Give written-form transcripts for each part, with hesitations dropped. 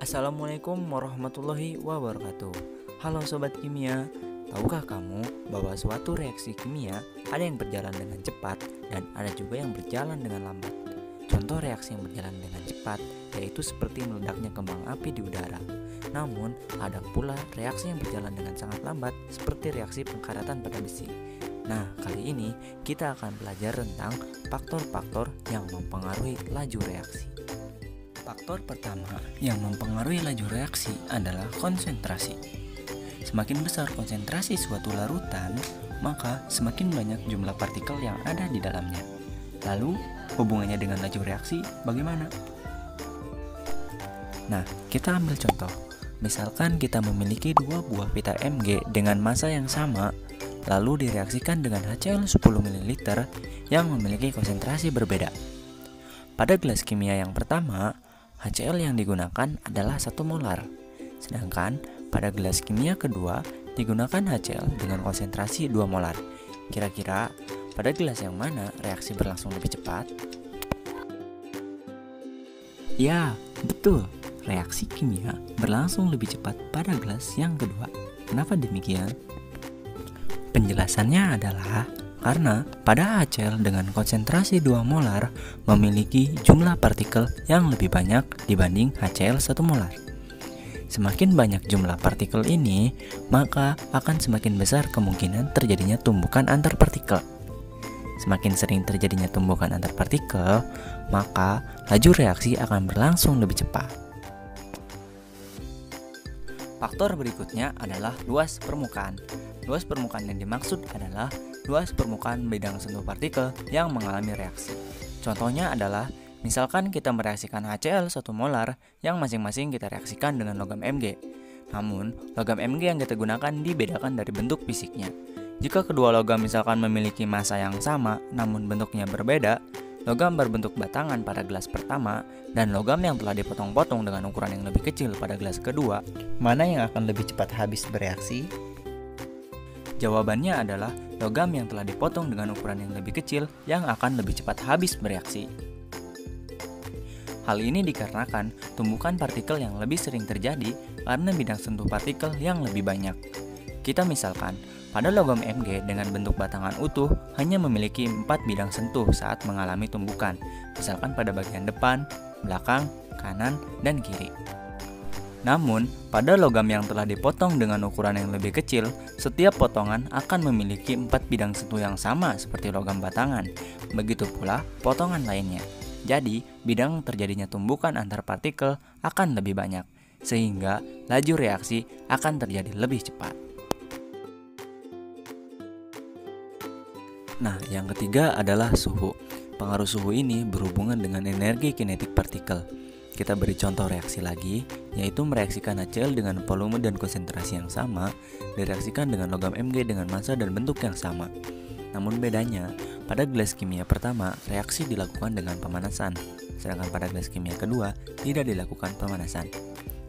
Assalamualaikum warahmatullahi wabarakatuh. Halo Sobat Kimia, tahukah kamu bahwa suatu reaksi kimia ada yang berjalan dengan cepat dan ada juga yang berjalan dengan lambat? Contoh reaksi yang berjalan dengan cepat yaitu seperti meledaknya kembang api di udara. Namun, ada pula reaksi yang berjalan dengan sangat lambat seperti reaksi pengkaratan pada besi. Nah, kali ini kita akan belajar tentang faktor-faktor yang mempengaruhi laju reaksi. Faktor pertama yang mempengaruhi laju reaksi adalah konsentrasi. Semakin besar konsentrasi suatu larutan, maka semakin banyak jumlah partikel yang ada di dalamnya. Lalu, hubungannya dengan laju reaksi bagaimana? Nah, kita ambil contoh. Misalkan kita memiliki dua buah pita Mg dengan massa yang sama, lalu direaksikan dengan HCl 10 ml yang memiliki konsentrasi berbeda. Pada gelas kimia yang pertama, HCl yang digunakan adalah 1 molar. Sedangkan pada gelas kimia kedua digunakan HCl dengan konsentrasi 2 molar. Kira-kira pada gelas yang mana reaksi berlangsung lebih cepat? Ya, betul. Reaksi kimia berlangsung lebih cepat pada gelas yang kedua. Kenapa demikian? Penjelasannya adalah karena pada HCl dengan konsentrasi 2 molar memiliki jumlah partikel yang lebih banyak dibanding HCl 1 molar. Semakin banyak jumlah partikel ini, maka akan semakin besar kemungkinan terjadinya tumbukan antar partikel. Semakin sering terjadinya tumbukan antar partikel, maka laju reaksi akan berlangsung lebih cepat. Faktor berikutnya adalah luas permukaan. Luas permukaan yang dimaksud adalah luas permukaan bidang sentuh partikel yang mengalami reaksi. Contohnya adalah, misalkan kita mereaksikan HCl 1 molar yang masing-masing kita reaksikan dengan logam Mg. Namun, logam Mg yang kita gunakan dibedakan dari bentuk fisiknya. Jika kedua logam misalkan memiliki massa yang sama namun bentuknya berbeda, logam berbentuk batangan pada gelas pertama dan logam yang telah dipotong-potong dengan ukuran yang lebih kecil pada gelas kedua, mana yang akan lebih cepat habis bereaksi? Jawabannya adalah logam yang telah dipotong dengan ukuran yang lebih kecil yang akan lebih cepat habis bereaksi. Hal ini dikarenakan tumbukan partikel yang lebih sering terjadi karena bidang sentuh partikel yang lebih banyak. Kita misalkan, pada logam Mg dengan bentuk batangan utuh hanya memiliki 4 bidang sentuh saat mengalami tumbukan, misalkan pada bagian depan, belakang, kanan, dan kiri. Namun, pada logam yang telah dipotong dengan ukuran yang lebih kecil, setiap potongan akan memiliki 4 bidang sentuh yang sama seperti logam batangan. Begitu pula potongan lainnya. Jadi, bidang terjadinya tumbukan antar partikel akan lebih banyak, sehingga laju reaksi akan terjadi lebih cepat. Nah, yang ketiga adalah suhu. Pengaruh suhu ini berhubungan dengan energi kinetik partikel. Kita beri contoh reaksi lagi, yaitu mereaksikan HCl dengan volume dan konsentrasi yang sama, direaksikan dengan logam Mg dengan massa dan bentuk yang sama. Namun bedanya, pada gelas kimia pertama, reaksi dilakukan dengan pemanasan, sedangkan pada gelas kimia kedua, tidak dilakukan pemanasan.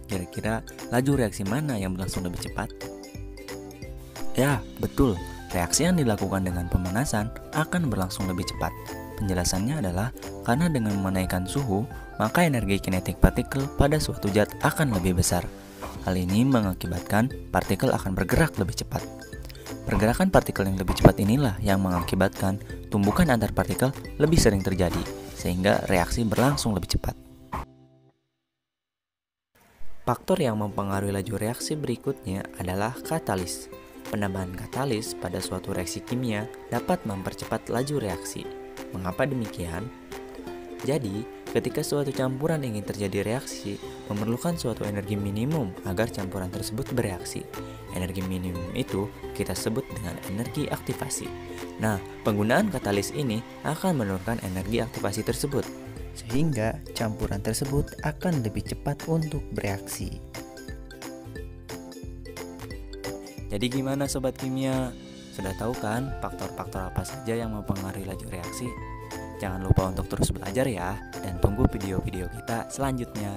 Kira-kira laju reaksi mana yang berlangsung lebih cepat? Ya, betul. Reaksi yang dilakukan dengan pemanasan akan berlangsung lebih cepat. Penjelasannya adalah karena dengan menaikkan suhu, maka energi kinetik partikel pada suatu zat akan lebih besar. Hal ini mengakibatkan partikel akan bergerak lebih cepat. Pergerakan partikel yang lebih cepat inilah yang mengakibatkan tumbukan antar partikel lebih sering terjadi, sehingga reaksi berlangsung lebih cepat. Faktor yang mempengaruhi laju reaksi berikutnya adalah katalis. Penambahan katalis pada suatu reaksi kimia dapat mempercepat laju reaksi. Mengapa demikian? Jadi, ketika suatu campuran ingin terjadi reaksi, memerlukan suatu energi minimum agar campuran tersebut bereaksi. Energi minimum itu kita sebut dengan energi aktivasi. Nah, penggunaan katalis ini akan menurunkan energi aktivasi tersebut, sehingga campuran tersebut akan lebih cepat untuk bereaksi. Jadi gimana Sobat Kimia? Sudah tahu kan faktor-faktor apa saja yang mempengaruhi laju reaksi? Jangan lupa untuk terus belajar ya, dan tunggu video-video kita selanjutnya.